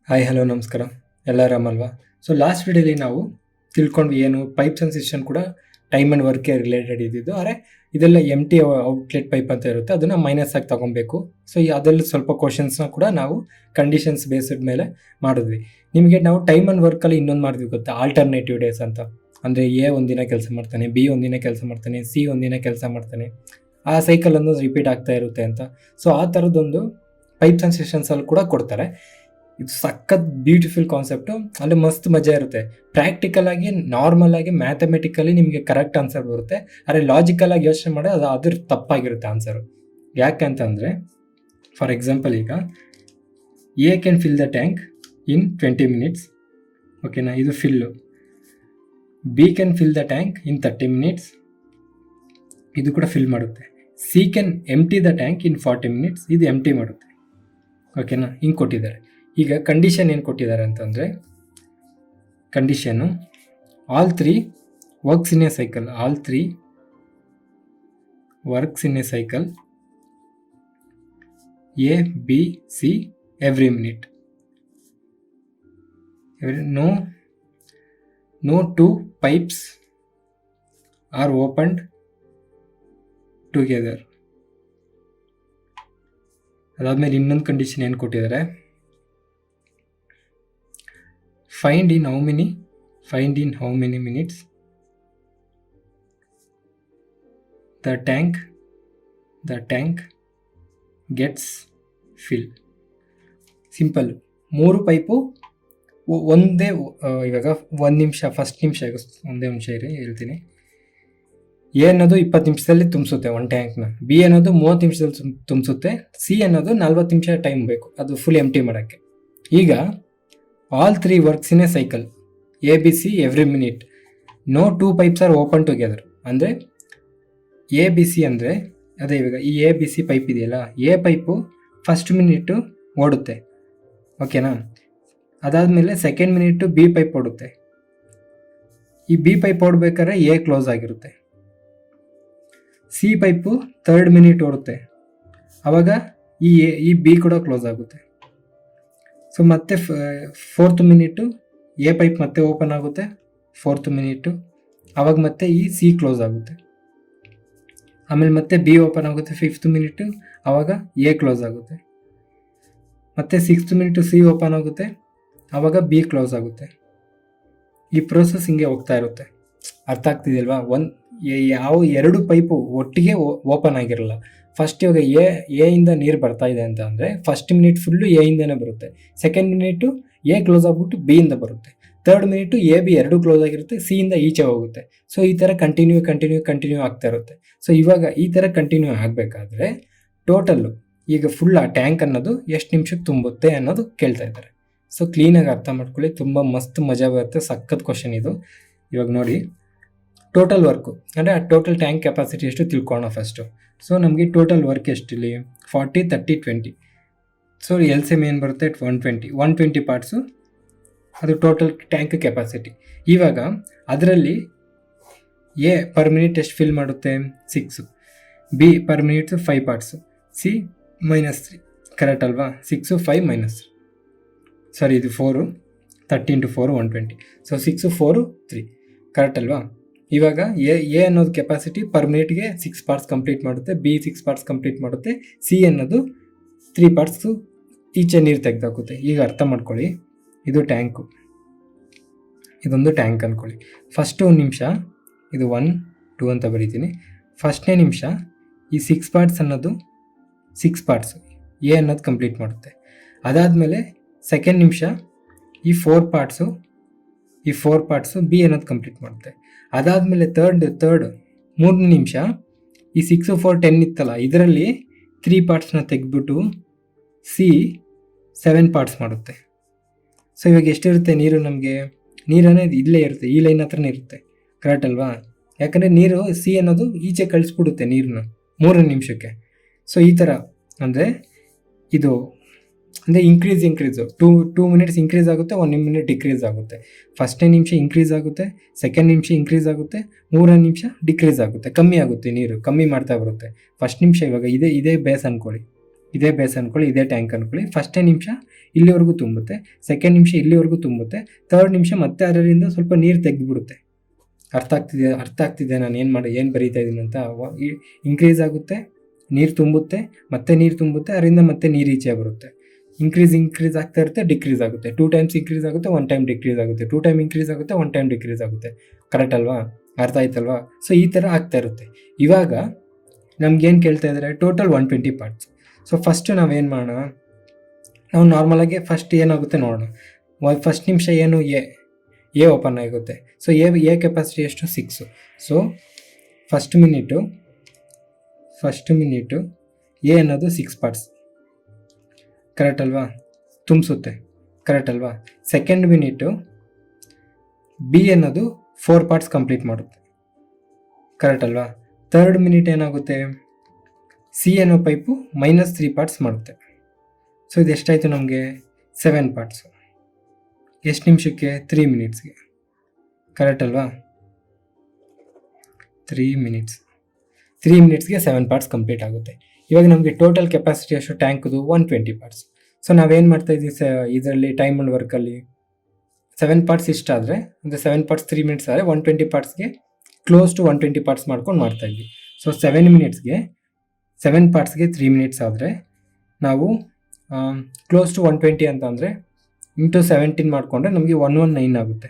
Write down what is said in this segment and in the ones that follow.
Hi hello ನಮಸ್ಕಾರ, ಎಲ್ಲ ಆರಾಮಲ್ವಾ? So last ವಿಡಿಯೋಲಿ ನಾವು ತಿಳ್ಕೊಂಡ್ವಿ ಏನು ಪೈಪ್ಸ್ ಆ್ಯಂಡ್ ಸಿಸ್ಟಮ್ ಕೂಡ ಟೈಮ್ ಆ್ಯಂಡ್ ವರ್ಕ್ಗೆ ರಿಲೇಟೆಡ್ ಇದ್ದಿದ್ದು. ಆದರೆ ಇದೆಲ್ಲ ಟಿ ಔಟ್ಲೆಟ್ ಪೈಪ್ ಅಂತ ಇರುತ್ತೆ, ಅದನ್ನು ಮೈನಸ್ ಆಗಿ ತೊಗೊಬೇಕು. ಸೊ ಅದರಲ್ಲಿ ಸ್ವಲ್ಪ ಕ್ವಶನ್ಸ್ನ ಕೂಡ ನಾವು ಕಂಡೀಷನ್ಸ್ ಬೇಸ್ಡ್ ಮೇಲೆ ಮಾಡಿದ್ವಿ. ನಿಮಗೆ ನಾವು ಟೈಮ್ ಆ್ಯಂಡ್ ವರ್ಕಲ್ಲಿ ಇನ್ನೊಂದು ಮಾಡಿದ್ವಿ ಗೊತ್ತಾ, ಆಲ್ಟರ್ನೇಟಿವ್ ಡೇಸ್ ಅಂತ. ಅಂದರೆ ಎ ಒಂದಿನ ಕೆಲಸ ಮಾಡ್ತಾನೆ, ಬಿ ಒಂದಿನ ಕೆಲಸ ಮಾಡ್ತಾನೆ, ಸಿ ಒಂದಿನ ಕೆಲಸ ಮಾಡ್ತಾನೆ, ಆ ಸೈಕಲ್ ಅನ್ನೋದು ರಿಪೀಟ್ ಆಗ್ತಾ ಇರುತ್ತೆ ಅಂತ. ಸೊ ಆ ಥರದ್ದೊಂದು ಪೈಪ್ಸ್ ಆ್ಯಂಡ್ ಸಿಸ್ಟಮ್ಸಲ್ಲಿ ಕೂಡ ಕೊಡ್ತಾರೆ. ಇದು ಸಖತ್ ಬ್ಯೂಟಿಫುಲ್ ಕಾನ್ಸೆಪ್ಟು, ಅಂದರೆ ಮಸ್ತ್ ಮಜಾ ಇರುತ್ತೆ. ಪ್ರಾಕ್ಟಿಕಲ್ ಆಗಿ ನಾರ್ಮಲ್ ಆಗಿ ಮ್ಯಾಥಮೆಟಿಕಲಿ ನಿಮಗೆ ಕರೆಕ್ಟ್ ಆನ್ಸರ್ ಬರುತ್ತೆ, ಆದರೆ ಲಾಜಿಕಲ್ ಆಗಿ ಯೋಚನೆ ಮಾಡಿ ಅದು ಅದ್ರ ತಪ್ಪಾಗಿರುತ್ತೆ ಆನ್ಸರು. ಯಾಕಂತಂದರೆ ಫಾರ್ ಎಕ್ಸಾಂಪಲ್, ಈಗ A can fill the tank in 20 minutes, ಓಕೆನಾ, ಇದು fill. B can fill the tank in 30 minutes, ಇದು ಕೂಡ ಫಿಲ್ ಮಾಡುತ್ತೆ. C can empty the tank in 40 minutes, ಇದು ಎಂಟಿ ಮಾಡುತ್ತೆ. ಓಕೆನಾ, ಹಿಂಗೆ ಕೊಟ್ಟಿದ್ದಾರೆ. ಈಗ ಕಂಡೀಷನ್ ಏನು ಕೊಟ್ಟಿದ್ದಾರೆ ಅಂತಂದರೆ, condition all three works in a cycle, all three works in a cycle A B C every minute. No two pipes are opened together. ಅದಾದಮೇಲೆ ಇನ್ನೊಂದು ಕಂಡೀಷನ್ ಏನು ಕೊಟ್ಟಿದ್ದಾರೆ, find in how many minutes the tank gets filled. Simple, 3 pipe ಒಂದೇ. ಇವಾಗ 1 ನಿಮಿಷ, first ನಿಮಿಷ, ಒಂದೇ ನಿಮಿಷ ಇರಿ ಹೇಳ್ತೀನಿ. ಎ ಅನ್ನೋದು 20 ನಿಮಿಷದಲ್ಲಿ ತುಂಬಿಸುತ್ತೆ ಒಂದು ಟ್ಯಾಂಕ್ನ, ಬಿ ಅನ್ನೋದು 30 ನಿಮಿಷದಲ್ಲಿ ತುಂಬಿಸುತ್ತೆ, ಸಿ ಅನ್ನೋದು 40 ನಿಮಿಷ ಟೈಮ್ ಬೇಕು ಅದು ಫುಲ್ ಎಂಟಿ ಮಾಡೋಕ್ಕೆ. ಈಗ all three works in a cycle A B C every minute, no two pipes are open together. ಅಂದರೆ ಎ ಬಿ ಸಿ ಅಂದರೆ ಅದೇ, ಇವಾಗ ಈ ಎ ಬಿ ಸಿ ಪೈಪ್ ಇದೆಯಲ್ಲ, ಎ ಪೈಪು ಫಸ್ಟ್ ಮಿನಿಟು ಓಡುತ್ತೆ, ಓಕೆನಾ. ಅದಾದಮೇಲೆ ಸೆಕೆಂಡ್ ಮಿನಿಟು ಬಿ ಪೈಪ್ ಓಡುತ್ತೆ. ಈ ಬಿ ಪೈಪ್ ಓಡಬೇಕಾದ್ರೆ ಎ ಕ್ಲೋಸ್ ಆಗಿರುತ್ತೆ. ಸಿ ಪೈಪು 3rd ಮಿನಿಟ್ ಓಡುತ್ತೆ, ಆವಾಗ ಈ ಬಿ ಕೂಡ ಕ್ಲೋಸ್ ಆಗುತ್ತೆ. ಸೊ ಮತ್ತೆ 4th ಮಿನಿಟು ಎ ಪೈಪ್ ಮತ್ತೆ ಓಪನ್ ಆಗುತ್ತೆ, 4th ಮಿನಿಟು, ಆವಾಗ ಮತ್ತೆ ಈ ಸಿ ಕ್ಲೋಸ್ ಆಗುತ್ತೆ. ಆಮೇಲೆ ಮತ್ತೆ ಬಿ ಓಪನ್ ಆಗುತ್ತೆ 5th ಮಿನಿಟು, ಆವಾಗ ಎ ಕ್ಲೋಸ್ ಆಗುತ್ತೆ. ಮತ್ತೆ 6th ಮಿನಿಟು ಸಿ ಓಪನ್ ಆಗುತ್ತೆ, ಆವಾಗ ಬಿ ಕ್ಲೋಸ್ ಆಗುತ್ತೆ. ಈ ಪ್ರೋಸೆಸ್ ಹಿಂಗೆ ಹೋಗ್ತಾ ಇರುತ್ತೆ. ಅರ್ಥ ಆಗ್ತಿದೆಯಲ್ವಾ? ಯಾವ 2 ಪೈಪು ಒಟ್ಟಿಗೆ ಓಪನ್ ಆಗಿರಲ್ಲ. ಫಸ್ಟ್ ಇವಾಗ ಎ ಇಂದ ನೀರು ಬರ್ತಾ ಇದೆ ಅಂತ ಅಂದರೆ ಫಸ್ಟ್ ಮಿನಿಟ್ ಫುಲ್ಲು ಎ ಇಂದನೇ ಬರುತ್ತೆ, ಸೆಕೆಂಡ್ ಮಿನಿಟು ಎ ಕ್ಲೋಸ್ ಆಗಿಬಿಟ್ಟು ಬಿ ಇಂದ ಬರುತ್ತೆ, 3rd minute A B 2 close ಆಗಿರುತ್ತೆ, ಸಿ ಇಂದ ಈಚೆ ಹೋಗುತ್ತೆ. ಸೊ ಈ ಥರ ಕಂಟಿನ್ಯೂ ಆಗ್ತಾ ಇರುತ್ತೆ. ಸೊ ಇವಾಗ ಈ ಥರ ಕಂಟಿನ್ಯೂ ಆಗಬೇಕಾದ್ರೆ ಟೋಟಲ್ಲು ಈಗ ಫುಲ್ ಆ ಟ್ಯಾಂಕ್ ಅನ್ನೋದು ಎಷ್ಟು ನಿಮಿಷಕ್ಕೆ ತುಂಬುತ್ತೆ ಅನ್ನೋದು ಕೇಳ್ತಾ ಇದ್ದಾರೆ. ಸೊ ಕ್ಲೀನಾಗಿ ಅರ್ಥ ಮಾಡ್ಕೊಳ್ಳಿ, ತುಂಬ ಮಸ್ತ್ ಮಜಾ ಬರುತ್ತೆ, ಸಖತ್ ಕ್ವಶನ್ ಇದು. ಇವಾಗ ನೋಡಿ, ಟೋಟಲ್ ವರ್ಕು ಅಂದರೆ ಆ ಟೋಟಲ್ ಟ್ಯಾಂಕ್ ಕೆಪಾಸಿಟಿ ಎಷ್ಟು ತಿಳ್ಕೊಳ್ಳೋಣ ಫಸ್ಟು. ಸೊ ನಮಗೆ ಟೋಟಲ್ ವರ್ಕ್ ಎಷ್ಟಿಲ್ಲಿ 40, 30, 20. ಸೊ ಎಲ್ ಸಿ ಎಮ್ ಏನು ಬರುತ್ತೆ 120 ಪಾರ್ಟ್ಸು, ಅದು ಟೋಟಲ್ ಟ್ಯಾಂಕ್ ಕೆಪಾಸಿಟಿ. ಇವಾಗ ಅದರಲ್ಲಿ ಎ ಪರ್ ಮಿನಿಟ್ ಎಷ್ಟು ಫಿಲ್ ಮಾಡುತ್ತೆ 6, B for minute 5 parts, C -3. Correct ಅಲ್ವಾ? 6, 5, -3. ಸಾರಿ, ಇದು 4, 30 × 4 120. ಸೊ 6, 4, 3. ಕರೆಕ್ಟ್ ಅಲ್ವಾ? ಇವಾಗ ಎ ಅನ್ನೋದು ಕೆಪಾಸಿಟಿ ಪರ್ ಮಿನಿಟ್ಗೆ 6 ಪಾರ್ಟ್ಸ್ ಕಂಪ್ಲೀಟ್ ಮಾಡುತ್ತೆ, ಬಿ 6 ಪಾರ್ಟ್ಸ್ ಕಂಪ್ಲೀಟ್ ಮಾಡುತ್ತೆ, ಸಿ ಅನ್ನೋದು 3 ಪಾರ್ಟ್ಸು ಈಚೆ ನೀರು ತೆಗೆದಾಕುತ್ತೆ. ಈಗ ಅರ್ಥ ಮಾಡ್ಕೊಳ್ಳಿ, ಇದು ಟ್ಯಾಂಕು, ಇದೊಂದು ಟ್ಯಾಂಕ್ ಅಂದ್ಕೊಳ್ಳಿ. ಫಸ್ಟು 1 ನಿಮಿಷ ಇದು 1, 2 ಅಂತ ಬರೀತೀನಿ. ಫಸ್ಟ್ನೇ ನಿಮಿಷ ಈ 6 ಪಾರ್ಟ್ಸ್ ಅನ್ನೋದು 6 ಪಾರ್ಟ್ಸು ಎ ಅನ್ನೋದು ಕಂಪ್ಲೀಟ್ ಮಾಡುತ್ತೆ. ಅದಾದಮೇಲೆ ಸೆಕೆಂಡ್ ನಿಮಿಷ ಈ 4 ಪಾರ್ಟ್ಸು ಬಿ ಅನ್ನೋದು ಕಂಪ್ಲೀಟ್ ಮಾಡುತ್ತೆ. ಅದಾದಮೇಲೆ ಮೂರನೇ ನಿಮಿಷ ಈ 6, 4, 10 ಇತ್ತಲ್ಲ, ಇದರಲ್ಲಿ 3 ಪಾರ್ಟ್ಸ್ನ ತೆಗೆದ್ಬಿಟ್ಟು ಸಿ 7 ಪಾರ್ಟ್ಸ್ ಮಾಡುತ್ತೆ. ಸೊ ಇವಾಗ ಎಷ್ಟಿರುತ್ತೆ ನೀರು? ನಮಗೆ ನೀರು ಅನ್ನೋದು ಇಲ್ಲೇ ಇರುತ್ತೆ, ಈ ಲೈನ್ ಹತ್ರನೇ ಇರುತ್ತೆ. ಕರೆಕ್ಟ್ ಅಲ್ವಾ? ಯಾಕಂದರೆ ನೀರು ಸಿ ಅನ್ನೋದು ಈಚೆ ಕಳಿಸ್ಬಿಡುತ್ತೆ ನೀರನ್ನ 3ನೇ ನಿಮಿಷಕ್ಕೆ. ಸೊ ಈ ಥರ ಅಂದರೆ ಇದು ಅಂದರೆ ಇನ್ಕ್ರೀಸು 2 ಮಿನಿಟ್ಸ್ ಇನ್ಕ್ರೀಸ್ ಆಗುತ್ತೆ, 1 ಮಿನಿಟ್ ಡಿಕ್ರೀಸ್ ಆಗುತ್ತೆ. ಫಸ್ಟ್ನೇ ನಿಮಿಷ ಇನ್ಕ್ರೀಸ್ ಆಗುತ್ತೆ, ಸೆಕೆಂಡ್ ನಿಮಿಷ ಇನ್ಕ್ರೀಸ್ ಆಗುತ್ತೆ, 3ನೇ ನಿಮಿಷ ಡಿಕ್ರೀಸ್ ಆಗುತ್ತೆ, ಕಮ್ಮಿ ಆಗುತ್ತೆ, ನೀರು ಕಮ್ಮಿ ಮಾಡ್ತಾ ಬರುತ್ತೆ. ಫಸ್ಟ್ ನಿಮಿಷ ಇವಾಗ ಇದೇ ಬೇಸ್ ಅಂದ್ಕೊಳ್ಳಿ, ಇದೇ ಬೇಸ್ ಅಂದ್ಕೊಳ್ಳಿ, ಇದೇ ಟ್ಯಾಂಕ್ ಅಂದ್ಕೊಳ್ಳಿ. ಫಸ್ಟೇ ನಿಮಿಷ ಇಲ್ಲಿವರೆಗೂ ತುಂಬುತ್ತೆ, ಸೆಕೆಂಡ್ ನಿಮಿಷ ಇಲ್ಲಿವರೆಗೂ ತುಂಬುತ್ತೆ, ಥರ್ಡ್ ನಿಮಿಷ ಮತ್ತೆ ಅದರಿಂದ ಸ್ವಲ್ಪ ನೀರು ತೆಗೆದುಬಿಡುತ್ತೆ. ಅರ್ಥ ಆಗ್ತಿದೆ ನಾನು ಏನು ಬರೀತಾ ಇದ್ದೀನಿ ಅಂತ. ಇನ್ಕ್ರೀಸ್ ಆಗುತ್ತೆ, ನೀರು ತುಂಬುತ್ತೆ, ಮತ್ತೆ ನೀರು ತುಂಬುತ್ತೆ, ಅದರಿಂದ ಮತ್ತೆ ನೀರು ಈಚೆ ಬರುತ್ತೆ. ಇನ್ಕ್ರೀಸ್ ಆಗ್ತಾ ಇರುತ್ತೆ, ಡಿಕ್ರೀಸ್ ಆಗುತ್ತೆ. 2 ಟೈಮ್ಸ್ ಇನ್ಕ್ರೀಸ್ ಆಗುತ್ತೆ, 1 ಟೈಮ್ ಡಿಕ್ರೀಸ್ ಆಗುತ್ತೆ, 2 ಟೈಮ್ ಇನ್ಕ್ರೀಸ್ ಆಗುತ್ತೆ, 1 ಟೈಮ್ ಡಿಕ್ರೀಸ್ ಆಗುತ್ತೆ. ಕರೆಕ್ಟ್ ಅಲ್ವಾ? ಅರ್ಥ ಆಯ್ತಲ್ವಾ? ಸೊ ಈ ಥರ ಆಗ್ತಾ ಇರುತ್ತೆ. ಇವಾಗ ನಮ್ಗೇನು ಕೇಳ್ತಾ ಇದ್ದಾರೆ? Total 120 parts. ಸೊ ಫಸ್ಟು ನಾವೇನು ಮಾಡೋಣ, ನಾವು ನಾರ್ಮಲಾಗಿ ಫಸ್ಟ್ ಏನಾಗುತ್ತೆ ನೋಡೋಣ. ಫಸ್ಟ್ ನಿಮಿಷ ಏನು ಎ ಓಪನ್ ಆಗುತ್ತೆ. ಸೊ ಎ ಕೆಪಾಸಿಟಿ ಎಷ್ಟು? 6. ಸೊ ಫಸ್ಟ್ ಮಿನಿಟು ಎ ಅನ್ನೋದು 6 ಪಾರ್ಟ್ಸ್. ಕರೆಕ್ಟ್ ಅಲ್ವಾ? ತುಂಬಿಸುತ್ತೆ. ಕರೆಕ್ಟ್ ಅಲ್ವಾ? ಸೆಕೆಂಡ್ ಮಿನಿಟು ಬಿ ಅನ್ನೋದು 4 ಪಾರ್ಟ್ಸ್ ಕಂಪ್ಲೀಟ್ ಮಾಡುತ್ತೆ. ಕರೆಕ್ಟ್ ಅಲ್ವಾ? ಥರ್ಡ್ ಮಿನಿಟ್ ಏನಾಗುತ್ತೆ? ಸಿ ಅನ್ನೋ ಪೈಪು -3 ಪಾರ್ಟ್ಸ್ ಮಾಡುತ್ತೆ. ಸೊ ಇದು ಎಷ್ಟಾಯಿತು ನಮಗೆ? 7 ಪಾರ್ಟ್ಸು. ಎಷ್ಟು ನಿಮಿಷಕ್ಕೆ? 3 ಮಿನಿಟ್ಸ್ಗೆ. ಕರೆಕ್ಟ್ ಅಲ್ವಾ? 3 ಮಿನಿಟ್ಸ್ಗೆ 7 ಪಾರ್ಟ್ಸ್ ಕಂಪ್ಲೀಟ್ ಆಗುತ್ತೆ. ಇವಾಗ ನಮಗೆ ಟೋಟಲ್ ಕೆಪಾಸಿಟಿ ಎಷ್ಟು ಟ್ಯಾಂಕ್ದು? 120 ಪಾರ್ಟ್ಸ್. ಸೊ ನಾವೇನು ಮಾಡ್ತಾ ಇದ್ದೀವಿ ಇದರಲ್ಲಿ ಟೈಮ್ ಆ್ಯಂಡ್ ವರ್ಕಲ್ಲಿ 7 ಪಾರ್ಟ್ಸ್ ಇಷ್ಟ ಆದರೆ, ಅಂದರೆ 7 ಪಾರ್ಟ್ಸ್ 3 ಮಿನಿಟ್ಸ್ ಆದರೆ 120 ಪಾರ್ಟ್ಸ್ಗೆ ಕ್ಲೋಸ್ ಟು 120 ಪಾರ್ಟ್ಸ್ ಮಾಡ್ಕೊಂಡು ಮಾಡ್ತಾ ಇದ್ವಿ. ಸೊ 7 ಪಾರ್ಟ್ಸ್ಗೆ 3 ಮಿನಿಟ್ಸ್ ಆದರೆ ನಾವು ಕ್ಲೋಸ್ ಟು 120 ಅಂತ ಅಂದರೆ ಇಂಟು 17 ಮಾಡಿಕೊಂಡ್ರೆ ನಮಗೆ 119 ಆಗುತ್ತೆ.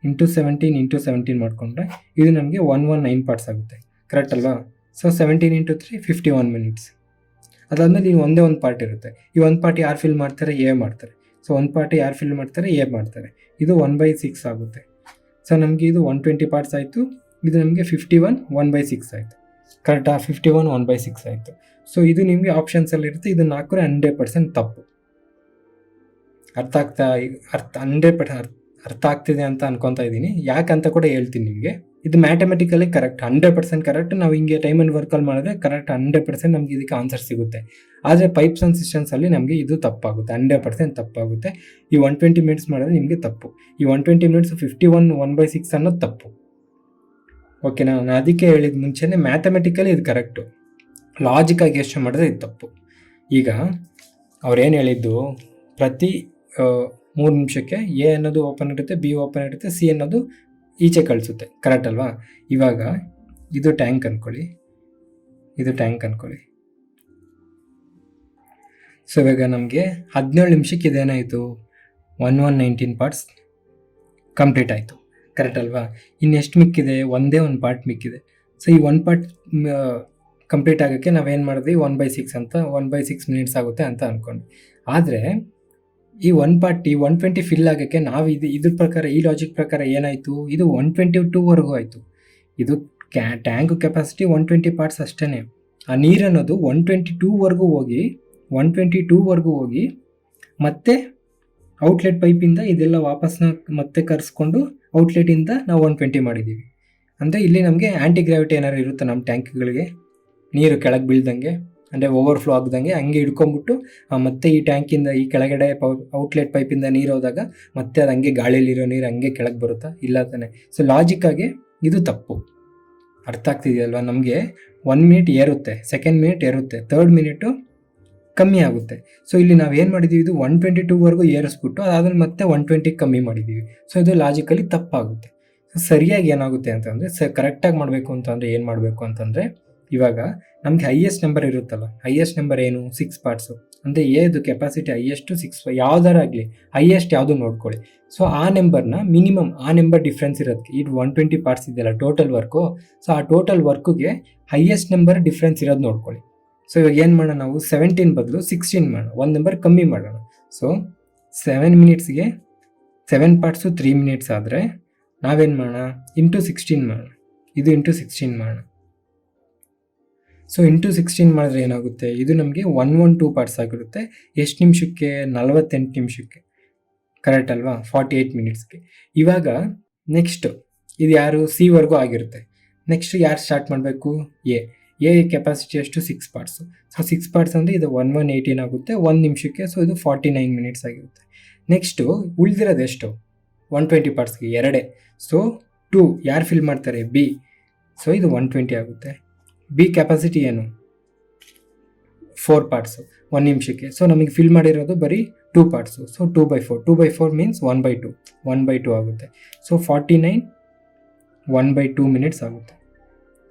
ಇಂಟು 17 ಮಾಡಿಕೊಂಡ್ರೆ ಇದು ನಮಗೆ 119 ಪಾರ್ಟ್ಸ್ ಆಗುತ್ತೆ. ಕರೆಕ್ಟ್ ಅಲ್ವಾ? So 17 into 3 51 minutes. ಅದಾದಮೇಲೆ ಇಲ್ಲಿ ಒಂದೇ ಒಂದು ಪಾರ್ಟ್ ಇರುತ್ತೆ. ಈ ಒಂದು ಪಾರ್ಟ್ ಯಾರು ಫಿಲ್ ಮಾಡ್ತಾರೆ? ಎ ಮಾಡ್ತಾರೆ. ಸೊ ಒಂದು ಪಾರ್ಟ್ ಯಾರು ಫಿಲ್ ಮಾಡ್ತಾರೆ? ಎ ಮಾಡ್ತಾರೆ. ಇದು 1/6 ಆಗುತ್ತೆ. ಸೊ ನಮಗೆ ಇದು 120 ಪಾರ್ಟ್ಸ್ ಆಯಿತು. ಇದು ನಮಗೆ 51 1/6 ಆಯಿತು. ಕರೆಕ್ಟಾ? 51 1/6 ಆಯಿತು. ಸೊ ಇದು ನಿಮಗೆ ಆಪ್ಷನ್ಸಲ್ಲಿ ಇರುತ್ತೆ. ಇದನ್ನು ಹಾಕಿದ್ರೆ 100% ತಪ್ಪು. ಅರ್ಥ ಆಗ್ತಿದೆ ಅಂತ ಅನ್ಕೊತಾ ಇದ್ದೀನಿ. ಯಾಕಂತ ಕೂಡ ಹೇಳ್ತೀನಿ ನಿಮಗೆ. ಇದು ಮ್ಯಾಥಮೆಟಿಕಲಿ ಕರೆಕ್ಟ್, 100% ಕರೆಕ್ಟ್. ನಾವು ಹಿಂಗೆ ಟೈಮ್ ಆ್ಯಂಡ್ ವರ್ಕಲ್ಲಿ ಮಾಡಿದ್ರೆ ಕರೆಕ್ಟ್ 100% ನಮಗೆ ಇದಕ್ಕೆ ಆನ್ಸರ್ ಸಿಗುತ್ತೆ. ಆದರೆ ಪೈಪ್ಸ್ ಆ್ಯಂಡ್ ಸಿಸ್ಟಮ್ಸಲ್ಲಿ ನಮಗೆ ಇದು ತಪ್ಪಾಗುತ್ತೆ, 100% ತಪ್ಪಾಗುತ್ತೆ. ಈ 120 ಮಿನಿಟ್ಸ್ ಮಾಡಿದ್ರೆ ನಿಮಗೆ ತಪ್ಪು. ಈ 120 ಮಿನಿಟ್ಸ್ 51 1/6 ಅನ್ನೋದು ತಪ್ಪು. ಓಕೆನಾ? ನಾನು ಅದಕ್ಕೆ ಹೇಳಿದ ಮುಂಚೆನೇ ಮ್ಯಾಥಮೆಟಿಕಲಿ ಇದು ಕರೆಕ್ಟು, ಲಾಜಿಕಾಗಿ ಯೋಚನೆ ಮಾಡಿದ್ರೆ ಇದು ತಪ್ಪು. ಈಗ ಅವ್ರೇನು ಹೇಳಿದ್ದು, ಪ್ರತಿ 3 ನಿಮಿಷಕ್ಕೆ ಎ ಅನ್ನೋದು ಓಪನ್ ಇರುತ್ತೆ, ಬಿ ಓಪನ್ ಇರುತ್ತೆ, ಸಿ ಅನ್ನೋದು ಈಚೆ ಕಳಿಸುತ್ತೆ. ಕರೆಕ್ಟ್ ಅಲ್ವಾ? ಇವಾಗ ಇದು ಟ್ಯಾಂಕ್ ಅಂದ್ಕೊಳ್ಳಿ. ಸೊ ಇವಾಗ ನಮಗೆ 17 ನಿಮಿಷಕ್ಕೆ ಇದೇನಾಯಿತು? 1119 ಪಾರ್ಟ್ಸ್ ಕಂಪ್ಲೀಟ್ ಆಯಿತು. ಕರೆಕ್ಟ್ ಅಲ್ವಾ? ಇನ್ನೆಷ್ಟು ಮಿಕ್ಕಿದೆ? ಒಂದೇ ಒಂದು ಪಾರ್ಟ್ ಮಿಕ್ಕಿದೆ. ಸೊ ಈ ಒಂದು ಪಾರ್ಟ್ ಕಂಪ್ಲೀಟ್ ಆಗೋಕ್ಕೆ ನಾವೇನು ಮಾಡಿದ್ವಿ? 1/6 ಅಂತ 1/6 ಮಿನಿಟ್ಸ್ ಆಗುತ್ತೆ ಅಂತ ಅಂದ್ಕೊಂಡು. ಆದರೆ ಈ ಒಂದು ಪಾರ್ಟ್ 120 ಫಿಲ್ ಆಗೋಕ್ಕೆ ನಾವು ಇದ್ರ ಪ್ರಕಾರ, ಈ ಲಾಜಿಕ್ ಪ್ರಕಾರ ಏನಾಯಿತು? ಇದು 122ವರೆಗೂ ಆಯಿತು. ಇದು ಟ್ಯಾಂಕ್ ಕೆಪಾಸಿಟಿ 120 ಪಾರ್ಟ್ಸ್ ಅಷ್ಟೇ. ಆ ನೀರು ಅನ್ನೋದು 122ವರೆಗೂ ಹೋಗಿ ಮತ್ತೆ ಔಟ್ಲೆಟ್ ಪೈಪಿಂದ ಇದೆಲ್ಲ ವಾಪಸ್ನ ಮತ್ತೆ ಕರೆಸ್ಕೊಂಡು ಔಟ್ಲೆಟಿಂದ ನಾವು 120 ಮಾಡಿದ್ದೀವಿ. ಅಂದರೆ ಇಲ್ಲಿ ನಮಗೆ ಆ್ಯಂಟಿ ಗ್ರಾವಿಟಿ ಏನಾದ್ರು ಇರುತ್ತೆ ನಮ್ಮ ಟ್ಯಾಂಕ್ಗಳಿಗೆ, ನೀರು ಕೆಳಗೆ ಬೀಳ್ದಂಗೆ, ಅಂದರೆ ಓವರ್ಫ್ಲೋ ಆಗ್ದಂಗೆ ಹಂಗೆ ಹಿಡ್ಕೊಂಬಿಟ್ಟು ಮತ್ತೆ ಈ ಟ್ಯಾಂಕಿಂದ ಈ ಕೆಳಗಡೆ ಔಟ್ಲೆಟ್ ಪೈಪಿಂದ ನೀರು ಹೋದಾಗ ಮತ್ತೆ ಅದು ಹಂಗೆ ಗಾಳಿಯಲ್ಲಿರೋ ನೀರು ಹಂಗೆ ಕೆಳಗೆ ಬರುತ್ತಾ? ಇಲ್ಲ ತಾನೆ. ಸೊ ಲಾಜಿಕ್ಕಾಗಿ ಇದು ತಪ್ಪು. ಅರ್ಥ ಆಗ್ತಿದೆಯಲ್ವಾ? ನಮಗೆ 1 ಮಿನಿಟ್ ಏರುತ್ತೆ, ಸೆಕೆಂಡ್ ಮಿನಿಟ್ ಏರುತ್ತೆ, ಥರ್ಡ್ ಮಿನಿಟು ಕಮ್ಮಿ ಆಗುತ್ತೆ. ಸೊ ಇಲ್ಲಿ ನಾವು ಏನು ಮಾಡಿದ್ದೀವಿ? ಇದು 122ವರೆಗೂ ಏರಿಸ್ಬಿಟ್ಟು ಅದಾದ್ಮೇಲೆ ಮತ್ತೆ 120 ಕಮ್ಮಿ ಮಾಡಿದ್ದೀವಿ. ಸೊ ಇದು ಲಾಜಿಕಲಿ ತಪ್ಪಾಗುತ್ತೆ. ಸೊ ಸರಿಯಾಗಿ ಏನಾಗುತ್ತೆ ಅಂತಂದರೆ, ಕರೆಕ್ಟಾಗಿ ಮಾಡಬೇಕು ಅಂತಂದರೆ ಏನು ಮಾಡಬೇಕು ಅಂತಂದರೆ, ಇವಾಗ ನಮಗೆ ಹೈಯೆಸ್ಟ್ ನಂಬರ್ ಇರುತ್ತಲ್ಲ, ಹೈಯೆಸ್ಟ್ ನಂಬರ್ ಏನು? 6 ಪಾರ್ಟ್ಸು. ಅಂದರೆ ಏದು ಕೆಪಾಸಿಟಿ ಹೈಯೆಸ್ಟು 6, ಯಾವ್ದಾರಾಗಲಿ ಹೈಯೆಸ್ಟ್ ಯಾವುದು ನೋಡ್ಕೊಳ್ಳಿ. ಸೊ ಆ ನಂಬರ್ನ ಮಿನಿಮಮ್, ಆ ನಂಬರ್ ಡಿಫ್ರೆನ್ಸ್ ಇರೋದಕ್ಕೆ, ಇದು 120 ಪಾರ್ಟ್ಸ್ ಇದೆಯಲ್ಲ ಟೋಟಲ್ ವರ್ಕು, ಸೊ ಆ ಟೋಟಲ್ ವರ್ಕಿಗೆ ಹೈಯೆಸ್ಟ್ ನಂಬರ್ ಡಿಫ್ರೆನ್ಸ್ ಇರೋದು ನೋಡ್ಕೊಳ್ಳಿ. ಸೊ ಇವಾಗ ಏನು ಮಾಡೋಣ ನಾವು? 17 ಬದಲು 16 ಮಾಡೋಣ, ಒಂದು ನಂಬರ್ ಕಮ್ಮಿ ಮಾಡೋಣ. ಸೊ 7 ಮಿನಿಟ್ಸ್ಗೆ 7 ಪಾರ್ಟ್ಸು 3 ಮಿನಿಟ್ಸ್ ಆದರೆ ನಾವೇನು ಮಾಡೋಣ? ಇಂಟು 16 ಮಾಡೋಣ. ಇದು ಇಂಟು 16 ಮಾಡೋಣ. ಸೊ ಇಂಟು 16 ಮಾಡಿದ್ರೆ ಏನಾಗುತ್ತೆ? ಇದು ನಮಗೆ 112 ಪಾರ್ಟ್ಸ್ ಆಗಿರುತ್ತೆ. ಎಷ್ಟು ನಿಮಿಷಕ್ಕೆ? 48 ನಿಮಿಷಕ್ಕೆ. ಕರೆಕ್ಟ್ ಅಲ್ವಾ? 48 ಮಿನಿಟ್ಸ್ಗೆ. ಇವಾಗ ನೆಕ್ಸ್ಟು ಇದು ಯಾರು? ಸಿವರೆಗೂ ಆಗಿರುತ್ತೆ. ನೆಕ್ಸ್ಟ್ ಯಾರು ಸ್ಟಾರ್ಟ್ ಮಾಡಬೇಕು? ಎ ಕೆಪಾಸಿಟಿ ಎಷ್ಟು? 6 ಪಾರ್ಟ್ಸು. ಸೊ 6 ಪಾರ್ಟ್ಸ್ ಅಂದರೆ ಇದು 1118 ಆಗುತ್ತೆ 1 ನಿಮಿಷಕ್ಕೆ. ಸೊ ಇದು 49 ಮಿನಿಟ್ಸ್ ಆಗಿರುತ್ತೆ. ನೆಕ್ಸ್ಟು ಉಳಿದಿರೋದು ಎಷ್ಟು? 120 ಪಾರ್ಟ್ಸ್ಗೆ 2. ಸೊ 2 ಯಾರು ಫಿಲ್ ಮಾಡ್ತಾರೆ? ಬಿ. ಸೊ ಇದು 120 ಆಗುತ್ತೆ. ಬಿ ಕೆಪಾಸಿಟಿ ಏನು? 4 ಪಾರ್ಟ್ಸು 1 ನಿಮಿಷಕ್ಕೆ. ಸೊ ನಮಗೆ ಫಿಲ್ ಮಾಡಿರೋದು ಬರೀ 2 ಪಾರ್ಟ್ಸು. ಸೊ 2/4 ಮೀನ್ಸ್ 1/2 ಆಗುತ್ತೆ. ಸೊ 49 1/2 ಮಿನಿಟ್ಸ್ ಆಗುತ್ತೆ.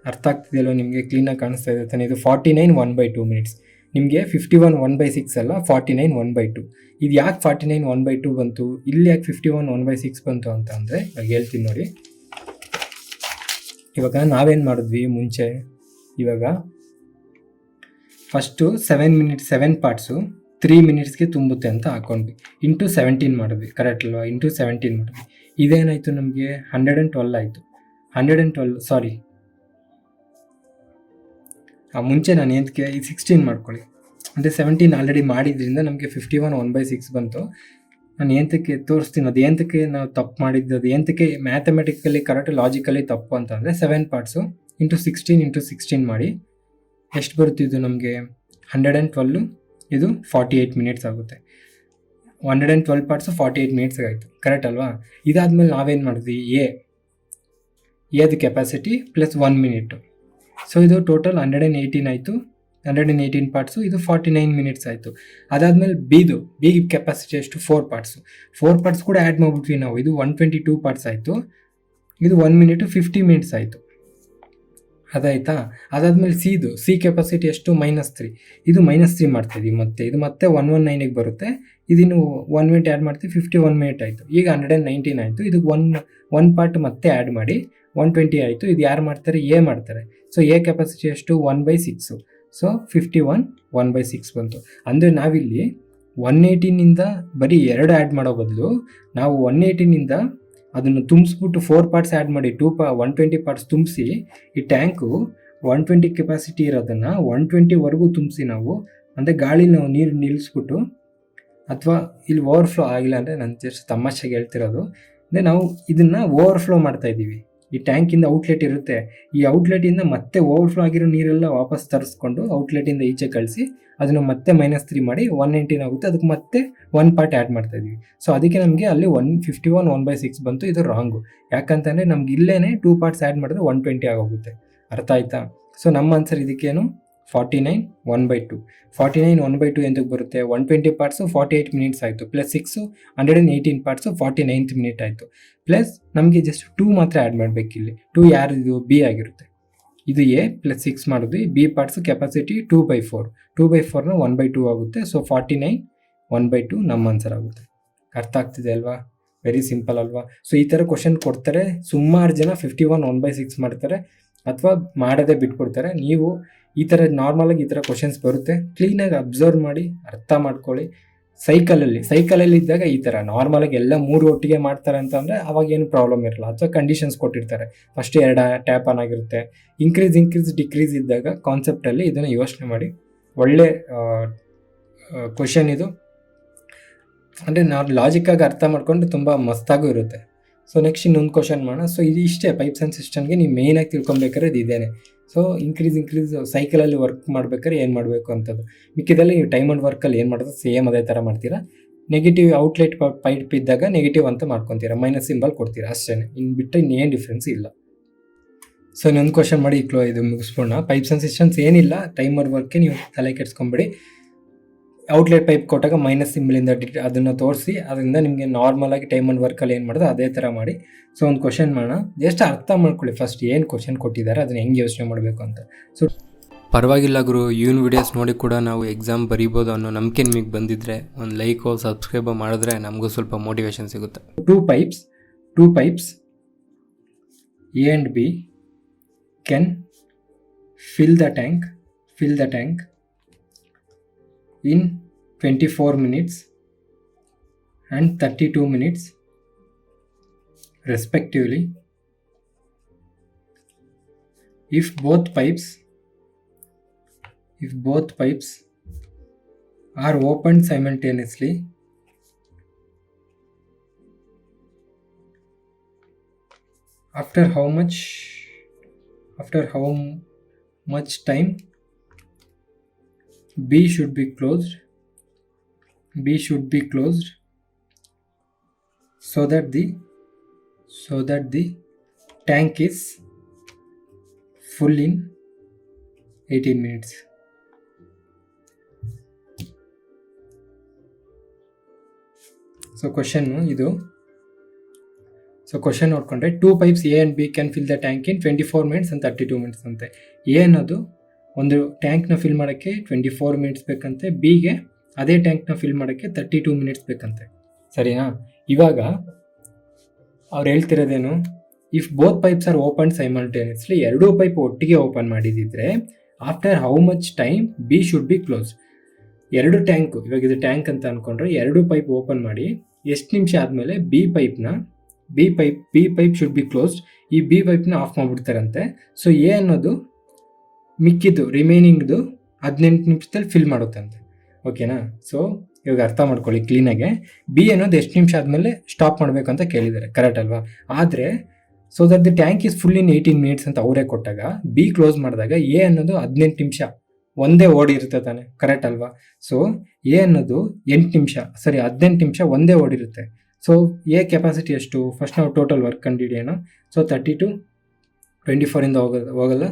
ಅರ್ಥ ಆಗ್ತಿದೆಯಲ್ಲೋ ನಿಮಗೆ? ಕ್ಲೀನಾಗಿ ಕಾಣಿಸ್ತಾ ಇದೆ ತಾನೆ? ಇದು 49 1/2 ಮಿನಿಟ್ಸ್. ನಿಮಗೆ 51 1/6 ಅಲ್ಲ, 49 1/2. ಇದು ಯಾಕೆ 49 1/2 ಬಂತು, ಇಲ್ಲಿ ಯಾಕೆ 51 1/6 ಬಂತು ಅಂತ ಅಂದರೆ ಇವಾಗ ಹೇಳ್ತೀನಿ ನೋಡಿ. ಇವಾಗ ನಾವೇನು ಮಾಡಿದ್ವಿ ಮುಂಚೆ, ಇವಾಗ ಫಸ್ಟು 7 ಪಾರ್ಟ್ಸು 3 ಮಿನಿಟ್ಸ್ಗೆ ತುಂಬುತ್ತೆ ಅಂತ ಹಾಕೊಂಡ್ವಿ. ಇಂಟು 17 ಮಾಡಿದ್ವಿ, ಕರೆಕ್ಟ್ ಅಲ್ವಾ? ಇಂಟು 17 ಮಾಡಿದ್ವಿ. ಇದೇನಾಯಿತು ನಮಗೆ 112 ಆಯಿತು. 112 ಸಾರಿ, ಮುಂಚೆ ನಾನು ಏನಕ್ಕೆ ಈ 16 ಮಾಡ್ಕೊಳ್ಳಿ, ಅಂದರೆ 17 ಆಲ್ರೆಡಿ ಮಾಡಿದ್ರಿಂದ ನಮಗೆ 51 1/6 ಬಂತು. ನಾನು ಏನಕ್ಕೆ ತೋರಿಸ್ತೀನಿ, ಅದು ಏನಕ್ಕೆ ನಾವು ತಪ್ಪು ಮಾಡಿದ್ದು, ಅದು ಏನಕ್ಕೆ ಮ್ಯಾಥಮೆಟಿಕಲಿ ಕರೆಕ್ಟ್ ಲಾಜಿಕಲಿ ತಪ್ಪು ಅಂತಂದರೆ 7 ಪಾರ್ಟ್ಸು ಇಂಟು 16 ಮಾಡಿ ಎಷ್ಟು ಬರುತ್ತಿದ್ದು ನಮಗೆ 112, ಇದು 48 ಮಿನಿಟ್ಸ್ ಆಗುತ್ತೆ. 112 ಪಾರ್ಟ್ಸು 48 ಮಿನಿಟ್ಸ್ ಆಯಿತು, ಕರೆಕ್ಟ್ ಅಲ್ವಾ? ಇದಾದಮೇಲೆ ನಾವೇನು ಮಾಡಿದ್ವಿ, ಎದು ಕೆಪಾಸಿಟಿ ಪ್ಲಸ್ 1 ಮಿನಿಟು. ಸೊ ಇದು ಟೋಟಲ್ 118 ಆಯಿತು. 118 ಪಾರ್ಟ್ಸು, ಇದು 49 ಮಿನಿಟ್ಸ್ ಆಯಿತು. ಅದಾದಮೇಲೆ ಬಿ ಕೆಪಾಸಿಟಿ ಎಷ್ಟು, 4 ಪಾರ್ಟ್ಸ್ ಕೂಡ ಆ್ಯಡ್ ಮಾಡಿಬಿಟ್ವಿ ನಾವು. ಇದು 122 ಪಾರ್ಟ್ಸ್ ಆಯಿತು. ಇದು 1 ಮಿನಿಟು 50 ಮಿನಿಟ್ಸ್ ಆಯಿತು, ಅದಾಯ್ತಾ? ಅದಾದಮೇಲೆ ಸಿ ಕೆಪಾಸಿಟಿ ಎಷ್ಟು, -3. ಇದು -3 ಮಾಡ್ತಾಯಿದ್ವಿ ಮತ್ತೆ. ಇದು ಮತ್ತೆ 119ಗೆ ಬರುತ್ತೆ. ಇದಿನ್ನು 1 ಮಿನಿಟ್ ಆ್ಯಡ್ ಮಾಡ್ತೀವಿ, 51 ಮಿನಿಟ್ ಆಯಿತು. ಈಗ 119 ಆಯಿತು. ಇದು ಒನ್ ಪಾರ್ಟ್ ಮತ್ತೆ ಆ್ಯಡ್ ಮಾಡಿ 120 ಆಯಿತು. ಇದು ಯಾರು ಮಾಡ್ತಾರೆ, ಮಾಡ್ತಾರೆ. ಸೊ ಕೆಪಾಸಿಟಿ ಎಷ್ಟು, 1/6. ಸೊ 51 1/6 ಬಂತು. ಅಂದರೆ ನಾವಿಲ್ಲಿ 118ಇಂದ ಬರೀ 2 ಆ್ಯಡ್ ಮಾಡೋ ಬದಲು ನಾವು 118ಇಂದ ಅದನ್ನು ತುಂಬಿಸ್ಬಿಟ್ಟು 4 ಪಾರ್ಟ್ಸ್ ಆ್ಯಡ್ ಮಾಡಿ 120 ಪಾರ್ಟ್ಸ್ ತುಂಬಿಸಿ, ಈ ಟ್ಯಾಂಕು 120 ಕೆಪಾಸಿಟಿ ಇರೋದನ್ನು 120ವರೆಗೂ ತುಂಬಿಸಿ ನಾವು, ಅಂದರೆ ಗಾಳಿ ನಾವು ನೀರು ನಿಲ್ಲಿಸ್ಬಿಟ್ಟು, ಅಥವಾ ಇಲ್ಲಿ ಓವರ್ಫ್ಲೋ ಆಗಿಲ್ಲ ಅಂದರೆ ನಾನು ಜಸ್ಟ್ ತಮಾಷೆಗೆ ಹೇಳ್ತಿರೋದು, ಅಂದರೆ ನಾವು ಇದನ್ನು ಓವರ್ಫ್ಲೋ ಮಾಡ್ತಾ ಇದ್ದೀವಿ. ಈ ಟ್ಯಾಂಕಿಂದ ಔಟ್ಲೆಟ್ ಇರುತ್ತೆ, ಈ ಔಟ್ಲೆಟಿಂದ ಮತ್ತೆ ಓವರ್ಫ್ಲೋ ಆಗಿರೋ ನೀರೆಲ್ಲ ವಾಪಸ್ ತರಿಸ್ಕೊಂಡು ಔಟ್ಲೆಟಿಂದ ಈಚೆ ಕಳಿಸಿ ಅದನ್ನು ಮತ್ತೆ -3 ಮಾಡಿ 119 ಆಗುತ್ತೆ. ಅದಕ್ಕೆ ಮತ್ತೆ 1 ಪಾರ್ಟ್ ಆ್ಯಡ್ ಮಾಡ್ತಾ ಇದ್ದೀವಿ. ಸೊ ಅದಕ್ಕೆ ನಮಗೆ ಅಲ್ಲಿ 51 1/6 ಬಂತು. ಇದು ರಾಂಗು. ಯಾಕಂತಂದರೆ ನಮ್ಗೆ ಇಲ್ಲೇ 2 ಪಾರ್ಟ್ಸ್ ಆ್ಯಡ್ ಮಾಡಿದ್ರೆ 120 ಆಗೋಗುತ್ತೆ. ಅರ್ಥ ಆಯ್ತಾ? ಸೊ ನಮ್ಮ ಆನ್ಸರ್ ಇದಕ್ಕೇನು 49 1/2. 49 1/2 ಎಂತಕ್ಕೆ ಬರುತ್ತೆ, 120 ಪಾರ್ಟ್ಸು 48 ಮಿನಿಟ್ಸ್ ಆಯಿತು, ಪ್ಲಸ್ 6 118 ಪಾರ್ಟ್ಸು 49th ಮಿನಿಟ್ ಆಯಿತು, ಪ್ಲಸ್ ನಮಗೆ ಜಸ್ಟ್ 2 ಮಾತ್ರ ಆ್ಯಡ್ ಮಾಡಬೇಕಿಲ್ಲಿ. 2 ಯಾರಿದು, ಬಿ ಆಗಿರುತ್ತೆ. ಇದು ಪ್ಲಸ್ 6 ಮಾಡಿದ್ವಿ. ಬಿ ಪಾರ್ಟ್ಸು ಕೆಪಾಸಿಟಿ 2/4ನ 1/2 ಆಗುತ್ತೆ. ಸೊ 49 1/2 ನಮ್ಮ ಆನ್ಸರ್ ಆಗುತ್ತೆ. ಅರ್ಥ ಆಗ್ತಿದೆ ಅಲ್ವಾ? ವೆರಿ ಸಿಂಪಲ್ ಅಲ್ವಾ? ಸೊ ಈ ಥರ ಕ್ವಶನ್ ಕೊಡ್ತಾರೆ. ಸುಮಾರು ಜನ 51 1/6 ಮಾಡ್ತಾರೆ ಅಥವಾ ಮಾಡೋದೇ ಬಿಟ್ಕೊಡ್ತಾರೆ. ನೀವು ಈ ಥರ ನಾರ್ಮಲಾಗಿ ಈ ಥರ ಕ್ವಶನ್ಸ್ ಬರುತ್ತೆ, ಕ್ಲೀನಾಗಿ ಅಬ್ಸರ್ವ್ ಮಾಡಿ ಅರ್ಥ ಮಾಡ್ಕೊಳ್ಳಿ. ಸೈಕಲಲ್ಲಿ ಇದ್ದಾಗ ಈ ಥರ ನಾರ್ಮಲಾಗಿ ಎಲ್ಲ 3 ಒಟ್ಟಿಗೆ ಮಾಡ್ತಾರೆ ಅಂತಂದರೆ ಅವಾಗ ಏನು ಪ್ರಾಬ್ಲಮ್ ಇರಲ್ಲ. ಅಥವಾ ಕಂಡೀಷನ್ಸ್ ಕೊಟ್ಟಿರ್ತಾರೆ, ಫಸ್ಟ್ 2 ಟ್ಯಾಪ್ ಆನ್ ಆಗಿರುತ್ತೆ. ಇನ್ಕ್ರೀಸ್ ಡಿಕ್ರೀಸ್ ಇದ್ದಾಗ ಕಾನ್ಸೆಪ್ಟಲ್ಲಿ ಇದನ್ನು ಯೋಚನೆ ಮಾಡಿ. ಒಳ್ಳೆ ಕ್ವಶನ್ ಇದು, ಅಂದರೆ ನಾವು ಲಾಜಿಕ್ಕಾಗಿ ಅರ್ಥ ಮಾಡ್ಕೊಂಡು ತುಂಬ ಮಸ್ತಾಗೂ ಇರುತ್ತೆ. ಸೊ ನೆಕ್ಸ್ಟ್ ಇನ್ನೊಂದು ಕ್ವಶನ್ ಮಾಡೋಣ. ಸೊ ಇದು ಇಷ್ಟೇ, ಪೈಪ್ಸ್ ಆ್ಯಂಡ್ ಸಿಸ್ಟಮ್ಗೆ ನೀವು ಮೇಯ್ನಾಗಿ ತಿಳ್ಕೊಬೇಕಾದ್ರೆ ಇದು ಇದೇನೆ. ಸೊ ಇನ್ಕ್ರೀಸ್ ಸೈಕಲಲ್ಲಿ ವರ್ಕ್ ಮಾಡ್ಬೇಕಾದ್ರೆ ಏನು ಮಾಡಬೇಕು ಅಂತದ್ದು. ಮಿಕ್ಕಿದಲ್ಲಿ ನೀವು ಟೈಮ್ ಆ್ಯಂಡ್ ವರ್ಕಲ್ಲಿ ಏನು ಮಾಡೋದು ಸೇಮ್ ಅದೇ ಥರ ಮಾಡ್ತೀರಾ. ನೆಗೆಟಿವ್ ಔಟ್ಲೆಟ್ ಪೈಪ್ ಇದ್ದಾಗ ನೆಗೆಟಿವ್ ಅಂತ ಮಾಡ್ಕೊತೀರಾ, ಮೈನಸ್ ಸಿಂಬಲ್ ಕೊಡ್ತೀರಾ, ಅಷ್ಟೇ. ಇನ್ನು ಬಿಟ್ಟು ಇನ್ನೇನು ಡಿಫ್ರೆನ್ಸ್ ಇಲ್ಲ. ಸೊ ಇನ್ನೊಂದು ಕ್ವಶನ್ ಮಾಡಿ ಇದು ಮುಗಿಸ್ಬೋಣ. ಪೈಪ್ಸ್ ಆ್ಯಂಡ್ ಸಿಸ್ಟಮ್ಸ್ ಏನಿಲ್ಲ, ಟೈಮ್ ಆ್ಯಂಡ್ ವರ್ಕ್ಗೆ ನೀವು ತಲೆ ಕೆಡಿಸ್ಕೊಂಬೇಡಿ. ಔಟ್ಲೆಟ್ ಪೈಪ್ ಕೊಟ್ಟಾಗ ಮೈನಸ್ ಸಿಂಬಲಿಂದ ಅದನ್ನು ತೋರಿಸಿ, ಅದರಿಂದ ನಿಮಗೆ ನಾರ್ಮಲಾಗಿ ಟೈಮ್ ಆ್ಯಂಡ್ ವರ್ಕಲ್ಲಿ ಏನು ಮಾಡೋದು ಅದೇ ಥರ ಮಾಡಿ. ಸೊ ಒಂದು ಕ್ವಶನ್ ಮಾಡೋಣ, ಜಸ್ಟ್ ಅರ್ಥ ಮಾಡ್ಕೊಳ್ಳಿ ಫಸ್ಟ್ ಏನು ಕ್ವಶನ್ ಕೊಟ್ಟಿದ್ದಾರೆ, ಅದನ್ನು ಹೆಂಗೆ ಯೋಚನೆ ಮಾಡಬೇಕು ಅಂತ. ಸೊ ಪರವಾಗಿಲ್ಲ ಗುರು, ಇವನ್ ವಿಡಿಯೋಸ್ ನೋಡಿ ಕೂಡ ನಾವು ಎಕ್ಸಾಮ್ ಬರೀಬೋದು ಅನ್ನೋ ನಂಬಿಕೆ ನಿಮಗೆ ಬಂದಿದ್ದರೆ ಒಂದು ಲೈಕೋ ಸಬ್ಸ್ಕ್ರೈಬ್ ಮಾಡಿದ್ರೆ ನಮಗೂ ಸ್ವಲ್ಪ ಮೋಟಿವೇಶನ್ ಸಿಗುತ್ತೆ. Two pipes A and B can fill the tank in 24 minutes and 32 minutes respectively if both pipes are opened simultaneously. After how much time B should be closed so that the tank is full in 18 minutes. So question ಇದು. So question ನೋಡಿಕೊಂಡ್ರೆ 2 pipes A and B can fill the tank in 24 minutes and 32 minutes ಅಂತೆ. A ಅನ್ನೋದು ಒಂದು ಟ್ಯಾಂಕ್ನ fill ಮಾಡೋಕ್ಕೆ 24 minutes ಬೇಕಂತೆ, ಬಿಗೆ ಅದೇ ಟ್ಯಾಂಕ್ನ fill ಮಾಡೋಕ್ಕೆ 32 minutes ಬೇಕಂತೆ. ಸರಿನಾ? ಇವಾಗ ಅವ್ರು ಹೇಳ್ತಿರೋದೇನು, if both pipes are open simultaneously, ಎರಡೂ ಪೈಪ್ ಒಟ್ಟಿಗೆ ಓಪನ್ ಮಾಡಿದಿದ್ರೆ after how much time B should be close. ಎರಡು ಟ್ಯಾಂಕು, ಇವಾಗ ಇದು ಟ್ಯಾಂಕ್ ಅಂತ ಅಂದ್ಕೊಂಡ್ರೆ ಎರಡು ಪೈಪ್ ಓಪನ್ ಮಾಡಿ ಎಷ್ಟು ನಿಮಿಷ ಆದಮೇಲೆ B pipe should be closed, ಈ ಬಿ ಪೈಪ್ನ ಆಫ್ ಮಾಡಿಬಿಡ್ತಾರಂತೆ. ಸೊ ಎ ಅನ್ನೋದು ಮಿಕ್ಕಿದ್ದು ರಿಮೈನಿಂಗ್ದು 18 ನಿಮಿಷದಲ್ಲಿ ಫಿಲ್ ಮಾಡುತ್ತಂತೆ. ಓಕೆನಾ? ಸೊ ಇವಾಗ ಅರ್ಥ ಮಾಡ್ಕೊಳ್ಳಿ ಕ್ಲೀನಾಗೆ. ಬಿ ಅನ್ನೋದು ಎಷ್ಟು ನಿಮಿಷ ಆದಮೇಲೆ ಸ್ಟಾಪ್ ಮಾಡಬೇಕು ಅಂತ ಕೇಳಿದ್ದಾರೆ, ಕರೆಕ್ಟ್ ಅಲ್ವಾ? ಆದರೆ so that the tank is full in 18 minutes ಅಂತ ಅವರೇ ಕೊಟ್ಟಾಗ ಬಿ ಕ್ಲೋಸ್ ಮಾಡಿದಾಗ ಎ ಅನ್ನೋದು 18 ನಿಮಿಷ ಒಂದೇ ಓಡಿರುತ್ತೆ ತಾನೆ, ಕರೆಕ್ಟ್ ಅಲ್ವಾ? ಸೊ ಎ ಅನ್ನೋದು 18 ನಿಮಿಷ ಒಂದೇ ಓಡಿರುತ್ತೆ. ಸೊ ಎ ಕೆಪಾಸಿಟಿ ಎಷ್ಟು? ಫಸ್ಟ್ ನಾವು ಟೋಟಲ್ ವರ್ಕ್ ಕಂಡುಹಿಡಿಯೋಣ. ಸೊ 32 24ಇಂದ ಹೋಗಲ್ಲ,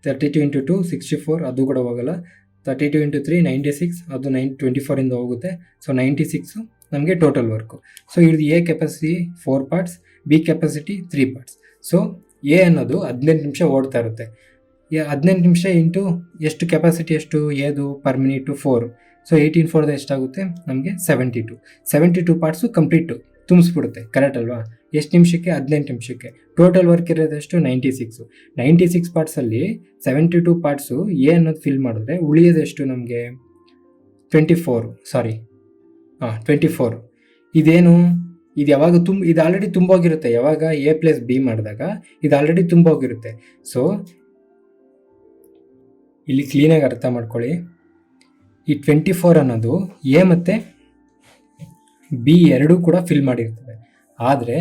32 × 2 64, ಅದು ಕೂಡ ಹೋಗಲ್ಲ. 32 × 3 96, ಅದು 24ಇಂದ ಹೋಗುತ್ತೆ. ಸೊ 96 ನಮಗೆ ಟೋಟಲ್ ವರ್ಕು. ಸೊ ಇದು A capacity 4 parts, B capacity 3 parts. So A ಅನ್ನೋದು 18 ನಿಮಿಷ ಓಡ್ತಾ ಇರುತ್ತೆ. 18 ನಿಮಿಷ ಇಂಟು ಎಷ್ಟು ಕೆಪಾಸಿಟಿ, ಎಷ್ಟು ಎದು ಪರ್ ಮಿನಿಟು 4. ಸೊ 18 4 ಎಷ್ಟಾಗುತ್ತೆ ನಮಗೆ 72 ಪಾರ್ಟ್ಸು ಕಂಪ್ಲೀಟು ತುಂಬಿಸ್ಬಿಡುತ್ತೆ, ಕರೆಕ್ಟ್ ಅಲ್ವಾ? ಎಷ್ಟು ನಿಮಿಷಕ್ಕೆ? 18 ನಿಮಿಷಕ್ಕೆ. ಟೋಟಲ್ ವರ್ಕ್ ಇರೋದಷ್ಟು 96 ಪಾರ್ಟ್ಸಲ್ಲಿ 72 ಪಾರ್ಟ್ಸು ಎ ಅನ್ನೋದು ಫಿಲ್ ಮಾಡಿದ್ರೆ ಉಳಿಯೋದೆಷ್ಟು ನಮಗೆ? 24. ಇದೇನು? ಇದು ಯಾವಾಗ ಇದು ಆಲ್ರೆಡಿ ತುಂಬೋಗಿರುತ್ತೆ. ಯಾವಾಗ ಎ ಪ್ಲಸ್ ಬಿ ಮಾಡಿದಾಗ ಇದು ಆಲ್ರೆಡಿ ತುಂಬೋಗಿರುತ್ತೆ. ಸೊ ಇಲ್ಲಿ ಕ್ಲೀನಾಗಿ ಅರ್ಥ ಮಾಡ್ಕೊಳ್ಳಿ, ಈ 24 ಅನ್ನೋದು ಎ ಮತ್ತು ಬಿ ಎರಡೂ ಕೂಡ ಫಿಲ್ ಮಾಡಿರ್ತದೆ. ಆದರೆ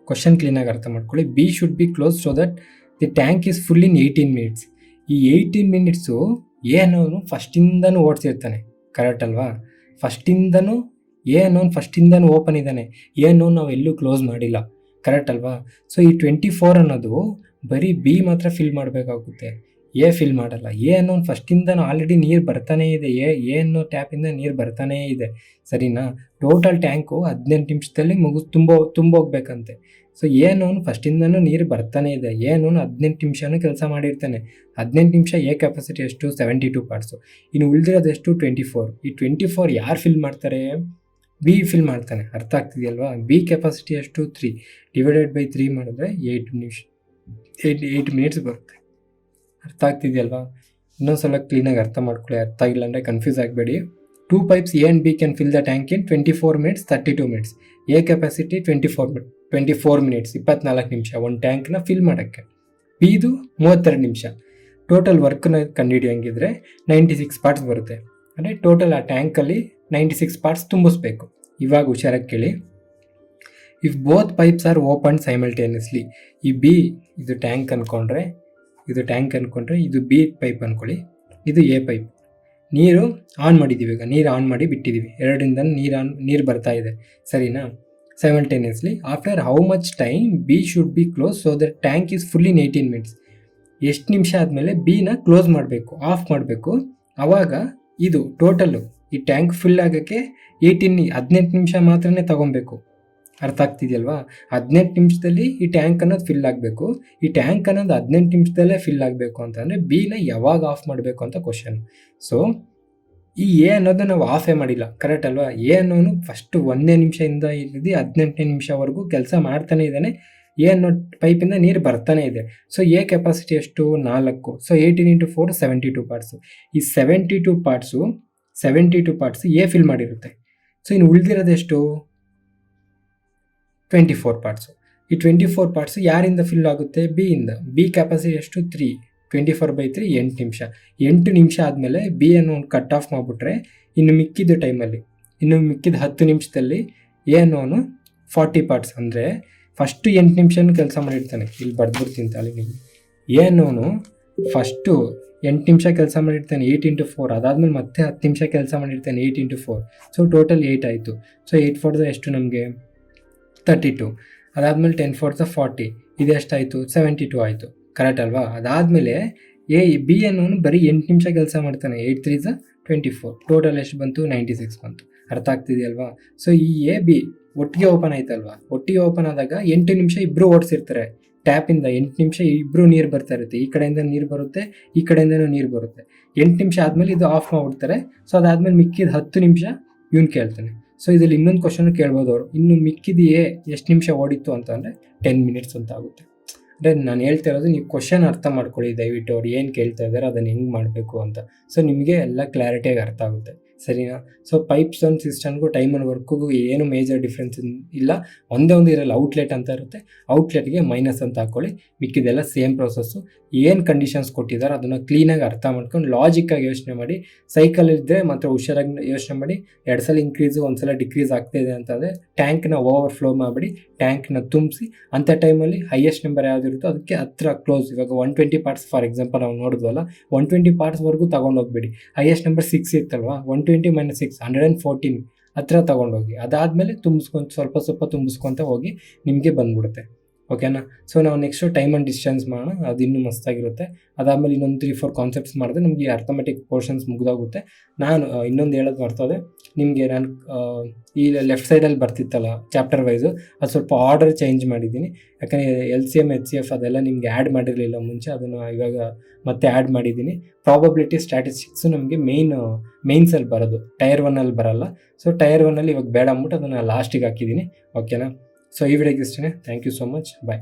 ಕ್ವಶನ್ ಕ್ಲೀನಾಗಿ ಅರ್ಥ ಮಾಡ್ಕೊಳ್ಳಿ, B should be close so that the tank is full in 18 minutes. ಈ 18 minutes ಎ ಅನ್ನೋನು ಫಸ್ಟಿಂದನೂ ಓಡಿಸಿರ್ತಾನೆ, ಕರೆಕ್ಟ್ ಅಲ್ವಾ? ಎ ಅನ್ನೋನು ಫಸ್ಟಿಂದನೂ ಓಪನ್ ಇದ್ದಾನೆ, ಎ ಅನ್ನೋನು ನಾವು ಎಲ್ಲೂ ಕ್ಲೋಸ್ ಮಾಡಿಲ್ಲ, ಕರೆಕ್ಟ್ ಅಲ್ವಾ? ಸೊ ಈ 24 ಅನ್ನೋದು ಬರೀ ಬಿ ಮಾತ್ರ ಫಿಲ್ ಮಾಡಬೇಕಾಗುತ್ತೆ, ಎ ಫಿಲ್ ಮಾಡಲ್ಲ. ಎ ಅನ್ನೋನು ಫಸ್ಟಿಂದನೂ ಆಲ್ರೆಡಿ ನೀರು ಬರ್ತಾನೇ ಇದೆ, ಎ ಅನ್ನೋ ಟ್ಯಾಪಿಂದ ನೀರು ಬರ್ತಾನೇ ಇದೆ, ಸರಿನಾ? ಟೋಟಲ್ ಟ್ಯಾಂಕು 18 ನಿಮಿಷದಲ್ಲಿ ತುಂಬೋಗ್ಬೇಕಂತೆ. ಸೊ ಎ ಅನ್ನೋನು ಫಸ್ಟಿಂದನೂ ನೀರು ಬರ್ತಾನೆ ಇದೆ, ಎ ಅನ್ನೋನು 18 ನಿಮಿಷನೂ ಕೆಲಸ ಮಾಡಿರ್ತಾನೆ. 18 ನಿಮಿಷ ಎ ಕೆಪಾಸಿಟಿ ಎಷ್ಟು? 72 ಪಾರ್ಟ್ಸು. ಇನ್ನು ಉಳಿದಿರೋದು ಎಷ್ಟು? 24. ಈ 24 ಯಾರು ಫಿಲ್ ಮಾಡ್ತಾರೆ? ಬಿ ಫಿಲ್ ಮಾಡ್ತಾನೆ, ಅರ್ಥ ಆಗ್ತಿದೆಯಲ್ವಾ? ಬಿ ಕೆಪಾಸಿಟಿ ಎಷ್ಟು? 3 / 3 ಮಾಡಿದ್ರೆ 8 minutes ಬರುತ್ತೆ, ಅರ್ಥ ಆಗ್ತಿದೆಯಲ್ವಾ? ಇನ್ನೊಂದ್ಸಲ ಕ್ಲೀನಾಗಿ ಅರ್ಥ ಮಾಡ್ಕೊಳ್ಳಿ, ಅರ್ಥ ಆಗಿಲ್ಲ ಅಂದರೆ ಕನ್ಫ್ಯೂಸ್ ಆಗಬೇಡಿ. 2 pipes A and B can fill the tank in 24 minutes 32 minutes. A capacity 24 minutes 24 ನಿಮಿಷ ಒಂದು ಟ್ಯಾಂಕ್ನ ಫಿಲ್ ಮಾಡೋಕ್ಕೆ. ಬಿದು 32 ನಿಮಿಷ. ಟೋಟಲ್ ವರ್ಕ್ನ ಕಂಡುಹಿಡಿಯಂಗಿದ್ರೆ 96 ಪಾರ್ಟ್ಸ್ ಬರುತ್ತೆ. ಅಂದರೆ ಟೋಟಲ್ ಆ ಟ್ಯಾಂಕಲ್ಲಿ 96 ಪಾರ್ಟ್ಸ್ ತುಂಬಿಸ್ಬೇಕು. ಇವಾಗ ಹುಷಾರಾಗಿ ಕೇಳಿ, if both pipes are open simultaneously, ಈ ಬಿ ಇದು ಟ್ಯಾಂಕ್ ಅಂದ್ಕೊಂಡ್ರೆ ಇದು ಬಿ ಪೈಪ್ ಅಂದ್ಕೊಳ್ಳಿ, ಇದು ಎ ಪೈಪ್. ನೀರು ಆನ್ ಮಾಡಿದ್ದೀವಿ, ಈಗ ನೀರು ಆನ್ ಮಾಡಿ ಬಿಟ್ಟಿದ್ದೀವಿ, ಎರಡರಿಂದ ನೀರು ಬರ್ತಾ ಇದೆ, ಸರಿನಾ? Simultaneously after how much time B should be close so that tank is full in 18 minutes. ಎಷ್ಟು ನಿಮಿಷ ಆದಮೇಲೆ ಬಿನ ಕ್ಲೋಸ್ ಮಾಡಬೇಕು, ಆಫ್ ಮಾಡಬೇಕು. ಆವಾಗ ಇದು ಟೋಟಲ್ಲು ಈ ಟ್ಯಾಂಕ್ ಫುಲ್ ಆಗೋಕ್ಕೆ 18 ನಿಮಿಷ ಮಾತ್ರನೇ ತಗೊಬೇಕು, ಅರ್ಥ ಆಗ್ತಿದೆಯಲ್ವಾ? 18 ನಿಮಿಷದಲ್ಲಿ ಈ ಟ್ಯಾಂಕ್ ಅನ್ನೋದು ಫಿಲ್ ಆಗಬೇಕು. ಈ ಟ್ಯಾಂಕ್ ಅನ್ನೋದು 18 ನಿಮಿಷದಲ್ಲೇ ಫಿಲ್ ಆಗಬೇಕು ಅಂತಂದರೆ ಬಿನ ಯಾವಾಗ ಆಫ್ ಮಾಡಬೇಕು ಅಂತ ಕ್ವಶನ್. ಸೊ ಈ ಎ ಅನ್ನೋದು ನಾವು ಆಫೇ ಮಾಡಿಲ್ಲ, ಕರೆಕ್ಟ್ ಅಲ್ವಾ? ಎ ಅನ್ನೋನು ಫಸ್ಟ್ 1 ನಿಮಿಷದಿಂದ ಹಿಡಿದು 18 ನಿಮಿಷವರೆಗೂ ಕೆಲಸ ಮಾಡ್ತಾನೆ ಇದ್ದಾನೆ. ಎ ಅನ್ನೋ ಪೈಪಿಂದ ನೀರು ಬರ್ತಾನೆ ಇದೆ. ಸೊ ಎ ಕೆಪಾಸಿಟಿ ಎಷ್ಟು? 4. So 18 × 4 72 parts. ಈ 72 ಪಾರ್ಟ್ಸು ಎ ಫಿಲ್ ಮಾಡಿರುತ್ತೆ. ಸೊ ಇನ್ನು ಉಳಿದಿರೋದೆಷ್ಟು? 24 ಪಾರ್ಟ್ಸು. ಈ 24 ಪಾರ್ಟ್ಸು ಯಾರಿಂದ ಫಿಲ್ ಆಗುತ್ತೆ? ಬಿಯಿಂದ. ಬಿ ಕೆಪಾಸಿಟಿ ಎಷ್ಟು? 3. 24/3 8 ನಿಮಿಷ. 8 ನಿಮಿಷ ಆದಮೇಲೆ ಬಿ ಅನ್ನೋ ಒಂದು ಕಟ್ ಆಫ್ ಮಾಡಿಬಿಟ್ರೆ ಇನ್ನು ಮಿಕ್ಕಿದ ಟೈಮಲ್ಲಿ, ಇನ್ನು ಮಿಕ್ಕಿದ 10 ನಿಮಿಷದಲ್ಲಿ ಎ ಅನ್ನೋನು 40 ಪಾರ್ಟ್ಸ್ ಅಂದರೆ ಫಸ್ಟು 8 ನಿಮಿಷನೂ ಕೆಲಸ ಮಾಡಿರ್ತಾನೆ. ಇಲ್ಲಿ ಬರ್ದ್ಬಿಡ್ತೀನಿ ತಾಳಿ ನೀವು. ಎ ಅನ್ನೋನು ಫಸ್ಟು 8 ನಿಮಿಷ ಕೆಲಸ ಮಾಡಿರ್ತಾನೆ, 8 × 4. ಅದಾದಮೇಲೆ ಮತ್ತೆ 10 ನಿಮಿಷ ಕೆಲಸ ಮಾಡಿರ್ತಾನೆ, 8 × 4. ಸೊ ಟೋಟಲ್ 8 ಆಯಿತು. ಸೊ 8 4 ಎಷ್ಟು ನಮಗೆ? 32. ಅದಾದಮೇಲೆ 10 4 40. ಇದೆಷ್ಟಾಯಿತು? 72 ಆಯಿತು, ಕರೆಕ್ಟ್ ಅಲ್ವಾ? ಅದಾದಮೇಲೆ ಬಿ ಅನ್ನೋನು ಬರೀ 8 ನಿಮಿಷ ಕೆಲಸ ಮಾಡ್ತಾನೆ, 8 3 24. ಟೋಟಲ್ ಎಷ್ಟು ಬಂತು? 96 ಬಂತು, ಅರ್ಥ ಆಗ್ತಿದೆಯಲ್ವಾ? ಸೊ ಈ ಎ ಬಿ ಒಟ್ಟಿಗೆ ಓಪನ್ ಆಯ್ತಲ್ವಾ, ಒಟ್ಟಿಗೆ ಓಪನ್ ಆದಾಗ 8 ನಿಮಿಷ ಇಬ್ಬರು ಓಡಿಸಿರ್ತಾರೆ ಟ್ಯಾಪಿಂದ. 8 ನಿಮಿಷ ಇಬ್ಬರು ನೀರು ಬರ್ತಾ ಇರುತ್ತೆ, ಈ ಕಡೆಯಿಂದ ನೀರು ಬರುತ್ತೆ, ಈ ಕಡೆಯಿಂದನೂ ನೀರು ಬರುತ್ತೆ. 8 ನಿಮಿಷ ಆದಮೇಲೆ ಇದು ಆಫ್ ಮಾಡಿಬಿಡ್ತಾರೆ. ಸೊ ಅದಾದಮೇಲೆ ಮಿಕ್ಕಿದ 10 ನಿಮಿಷ ಇವ್ನು ಕೇಳ್ತಾನೆ. ಸೊ ಇದರಲ್ಲಿ ಇನ್ನೊಂದು ಕ್ವಶನ್ ಕೇಳ್ಬೋದು ಅವರು, ಇನ್ನು ಮಿಕ್ಕಿದೆಯೇ ಎಷ್ಟು ನಿಮಿಷ ಓಡಿತ್ತು ಅಂತ ಅಂದರೆ 10 ಮಿನಿಟ್ಸ್ ಅಂತ ಆಗುತ್ತೆ. ಅಂದರೆ ನಾನು ಹೇಳ್ತಾ ಇರೋದು ನೀವು ಕ್ವಶನ್ ಅರ್ಥ ಮಾಡ್ಕೊಳ್ಳಿ ದಯವಿಟ್ಟು, ಅವ್ರು ಏನು ಕೇಳ್ತಾ ಇದ್ದಾರೆ ಅದನ್ನು ಹೆಂಗೆ ಮಾಡಬೇಕು ಅಂತ. ಸೊ ನಿಮಗೆ ಎಲ್ಲ ಕ್ಲಾರಿಟಿಯಾಗಿ ಅರ್ಥ ಆಗುತ್ತೆ, ಸರಿನಾ? ಸೊ ಪೈಪ್ಸ್ ಆ್ಯಂಡ್ ಸಿಸ್ಟಮ್ಗೂ ಟೈಮ್ ಆ್ಯಂಡ್ ವರ್ಕ್ಗೂ ಏನು ಮೇಜರ್ ಡಿಫ್ರೆನ್ಸ್ ಇಲ್ಲ, ಒಂದೇ ಒಂದು ಇರಲ್ಲ, ಔಟ್ಲೆಟ್ ಅಂತ ಇರುತ್ತೆ, ಔಟ್ಲೆಟ್ಗೆ ಮೈನಸ್ ಅಂತ ಹಾಕ್ಕೊಳ್ಳಿ, ಮಿಕ್ಕಿದೆಲ್ಲ ಸೇಮ್ ಪ್ರೊಸೆಸ್ಸು. ಏನು ಕಂಡೀಷನ್ಸ್ ಕೊಟ್ಟಿದ್ದಾರೆ ಅದನ್ನು ಕ್ಲೀನಾಗಿ ಅರ್ಥ ಮಾಡ್ಕೊಂಡು ಲಾಜಿಕ್ಕಾಗಿ ಯೋಚನೆ ಮಾಡಿ. ಸೈಕಲ್ ಇದ್ದರೆ ಮಾತ್ರ ಹುಷಾರಾಗಿ ಯೋಚನೆ ಮಾಡಿ. 2 ಸಲ ಇನ್ಕ್ರೀಸು 1 ಸಲ ಡಿಕ್ರೀಸ್ ಆಗ್ತಾಯಿದೆ ಅಂತಂದರೆ ಟ್ಯಾಂಕ್ನ ಓವರ್ಫ್ಲೋ ಮಾಡಿಬಿಡಿ, ಟ್ಯಾಂಕ್ನ ತುಂಬಿಸಿ. ಅಂಥ ಟೈಮಲ್ಲಿ ಹೈಯೆಸ್ಟ್ ನಂಬರ್ ಯಾವುದಿರುತ್ತೋ ಅದಕ್ಕೆ ಹತ್ರ ಕ್ಲೋಸ್. ಇವಾಗ 120 ಪಾರ್ಟ್ಸ್ ಫಾರ್ ಎಕ್ಸಾಂಪಲ್ ನಾವು ನೋಡಿದ್ವಲ್ಲ, 120 ಪಾರ್ಟ್ಸ್ವರೆಗೂ ತೊಗೊಂಡೋಗ್ಬೇಡಿ. ಹೈಯೆಸ್ಟ್ ನಂಬರ್ 6 ಇತ್ತಲ್ವಾ, 120 - 6 114 ಹತ್ರ ತೊಗೊಂಡೋಗಿ. ಅದಾದಮೇಲೆ ಸ್ವಲ್ಪ ಸ್ವಲ್ಪ ತುಂಬಿಸ್ಕೊತ ಹೋಗಿ, ನಿಮಗೆ ಬಂದ್ಬಿಡುತ್ತೆ. ಓಕೆನಾ? ಸೊ ನಾವು ನೆಕ್ಸ್ಟು ಟೈಮ್ ಆ್ಯಂಡ್ ಡಿಸ್ಟೆನ್ಸ್ ಮಾಡೋಣ, ಅದು ಇನ್ನೂ ಮಸ್ತಾಗಿರುತ್ತೆ. ಅದಾದಮೇಲೆ ಇನ್ನೊಂದು 3-4 ಕಾನ್ಸೆಪ್ಟ್ಸ್ ಮಾಡಿದ್ರೆ ನಮಗೆ ಅರ್ಥಮೆಟಿಕ್ ಪೋರ್ಷನ್ಸ್ ಮುಗಿದೋಗುತ್ತೆ. ನಾನು ಇನ್ನೊಂದು ಹೇಳೋದು ಬರ್ತದೆ ನಿಮಗೆ, ನಾನು ಈ ಲೆಫ್ಟ್ ಸೈಡಲ್ಲಿ ಬರ್ತಿತ್ತಲ್ಲ ಚಾಪ್ಟರ್ ವೈಸು, ಅದು ಸ್ವಲ್ಪ ಆರ್ಡರ್ ಚೇಂಜ್ ಮಾಡಿದ್ದೀನಿ. ಯಾಕಂದರೆ LCM HCF ಅದೆಲ್ಲ ನಿಮಗೆ ಆ್ಯಡ್ ಮಾಡಿರಲಿಲ್ಲ ಮುಂಚೆ, ಅದನ್ನು ಇವಾಗ ಮತ್ತೆ ಆ್ಯಡ್ ಮಾಡಿದ್ದೀನಿ. ಪ್ರಾಬಬಿಲಿಟಿ ಸ್ಟ್ಯಾಟಿಸ್ಟಿಕ್ಸು ನಮಗೆ ಮೇನ್ಸಲ್ಲಿ ಬರೋದು, ಟೈರ್ 1ಅಲ್ಲಿ ಬರೋಲ್ಲ. ಸೊ ಟೈರ್ 1ಅಲ್ಲಿ ಇವಾಗ ಬೇಡ ಅಂದ್ಬಿಟ್ಟು ಅದನ್ನು ಲಾಸ್ಟಿಗೆ ಹಾಕಿದ್ದೀನಿ. ಓಕೆನಾ? ಸೊ ಈ ವಿಡಿಯೋಗೆ ಇಷ್ಟೇ. Thank you so much, bye.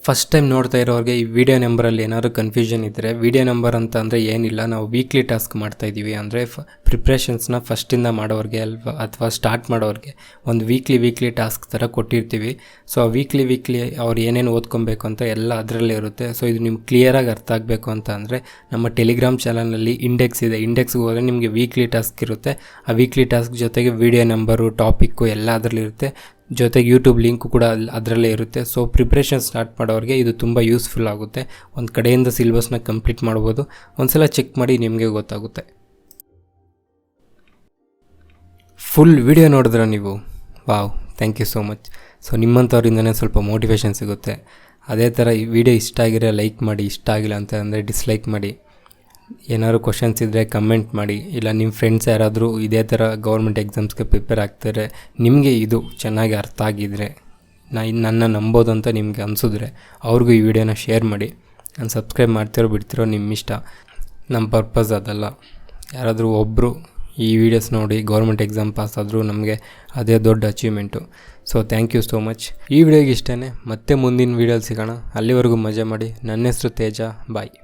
First time ನೋಡ್ತಾ ಇರೋರಿಗೆ ಈ ವಿಡಿಯೋ ನಂಬರಲ್ಲಿ ಏನಾದರೂ ಕನ್ಫ್ಯೂಷನ್ ಇದ್ದರೆ, ವಿಡಿಯೋ ನಂಬರ್ ಅಂತ ಅಂದರೆ ಏನಿಲ್ಲ, ನಾವು ವೀಕ್ಲಿ ಟಾಸ್ಕ್ ಮಾಡ್ತಾಯಿದ್ದೀವಿ. ಅಂದರೆ ಪ್ರಿಪ್ರೇಷನ್ಸ್ನ ಫಸ್ಟಿಂದ ಮಾಡೋರಿಗೆ ಅಥವಾ ಸ್ಟಾರ್ಟ್ ಮಾಡೋರಿಗೆ ಒಂದು ವೀಕ್ಲಿ ಟಾಸ್ಕ್ ಥರ ಕೊಟ್ಟಿರ್ತೀವಿ. ಸೊ ಆ ವೀಕ್ಲಿ ಅವ್ರು ಏನೇನು ಓದ್ಕೊಬೇಕು ಅಂತ ಎಲ್ಲ ಅದರಲ್ಲೇ ಇರುತ್ತೆ. ಸೊ ಇದು ನಿಮ್ಗೆ ಕ್ಲಿಯರಾಗಿ ಅರ್ಥ ಆಗಬೇಕು ಅಂತ ಅಂದರೆ ನಮ್ಮ ಟೆಲಿಗ್ರಾಮ್ ಚಾನಲ್ನಲ್ಲಿ ಇಂಡೆಕ್ಸ್ ಇದೆ, ಇಂಡೆಕ್ಸ್ಗೆ ಹೋದರೆ ನಿಮಗೆ ವೀಕ್ಲಿ ಟಾಸ್ಕ್ ಇರುತ್ತೆ. ಆ ವೀಕ್ಲಿ ಟಾಸ್ಕ್ ಜೊತೆಗೆ ವಿಡಿಯೋ ನಂಬರು, ಟಾಪಿಕ್ಕು ಎಲ್ಲ ಅದರಲ್ಲಿರುತ್ತೆ. ಜೊತೆಗೆ ಯೂಟ್ಯೂಬ್ ಲಿಂಕು ಕೂಡ ಅದರಲ್ಲೇ ಇರುತ್ತೆ. ಸೊ ಪ್ರಿಪ್ರೇಷನ್ ಸ್ಟಾರ್ಟ್ ಮಾಡೋರಿಗೆ ಇದು ತುಂಬ ಯೂಸ್ಫುಲ್ ಆಗುತ್ತೆ. ಒಂದು ಕಡೆಯಿಂದ ಸಿಲೆಬಸ್ನ ಕಂಪ್ಲೀಟ್ ಮಾಡ್ಬೋದು. ಒಂದ್ಸಲ ಚೆಕ್ ಮಾಡಿ, ನಿಮಗೆ ಗೊತ್ತಾಗುತ್ತೆ. ಫುಲ್ ವಿಡಿಯೋ ನೋಡಿದ್ರೆ ನೀವು, wow, thank you so much. So ನಿಮ್ಮಂಥವ್ರಿಂದನೇ ಸ್ವಲ್ಪ ಮೋಟಿವೇಶನ್ ಸಿಗುತ್ತೆ. ಅದೇ ಥರ ಈ ವಿಡಿಯೋ ಇಷ್ಟ ಆಗಿರೋ ಲೈಕ್ ಮಾಡಿ, ಇಷ್ಟ ಆಗಿಲ್ಲ ಅಂತ ಅಂದರೆ ಡಿಸ್ಲೈಕ್ ಮಾಡಿ. ಏನಾದ್ರು ಕ್ವಶನ್ಸ್ ಇದ್ದರೆ ಕಮೆಂಟ್ ಮಾಡಿ. ಇಲ್ಲ ನಿಮ್ಮ ಫ್ರೆಂಡ್ಸ್ ಯಾರಾದರೂ ಇದೇ ಥರ ಗೌರ್ಮೆಂಟ್ ಎಕ್ಸಾಮ್ಸ್ಗೆ ಪ್ರಿಪೇರ್ ಆಗ್ತಾರೆ, ನಿಮಗೆ ಇದು ಚೆನ್ನಾಗಿ ಅರ್ಥ ಆಗಿದ್ದರೆ, ನನ್ನ ನಂಬೋದು ಅಂತ ನಿಮಗೆ ಅನಿಸಿದ್ರೆ ಅವ್ರಿಗೂ ಈ ವಿಡಿಯೋನ ಶೇರ್ ಮಾಡಿ. ನಾನು ಸಬ್ಸ್ಕ್ರೈಬ್ ಮಾಡ್ತಿರೋ ಬಿಡ್ತಿರೋ ನಿಮ್ಮ ಇಷ್ಟ, ನಮ್ಮ ಪರ್ಪಸ್ ಅದಲ್ಲ. ಯಾರಾದರೂ ಒಬ್ಬರು ಈ ವಿಡಿಯೋಸ್ ನೋಡಿ ಗೌರ್ಮೆಂಟ್ ಎಕ್ಸಾಮ್ ಪಾಸ್ ಆದರೂ ನಮಗೆ ಅದೇ ದೊಡ್ಡ achievement. So thank you so much. ಈ ವಿಡಿಯೋಗೆ ಇಷ್ಟೇ, ಮತ್ತೆ ಮುಂದಿನ ವೀಡಿಯೋಲಿ ಸಿಗೋಣ. ಅಲ್ಲಿವರೆಗೂ ಮಜಾ ಮಾಡಿ. ನನ್ನ ಹೆಸರು ತೇಜ, ಬಾಯ್.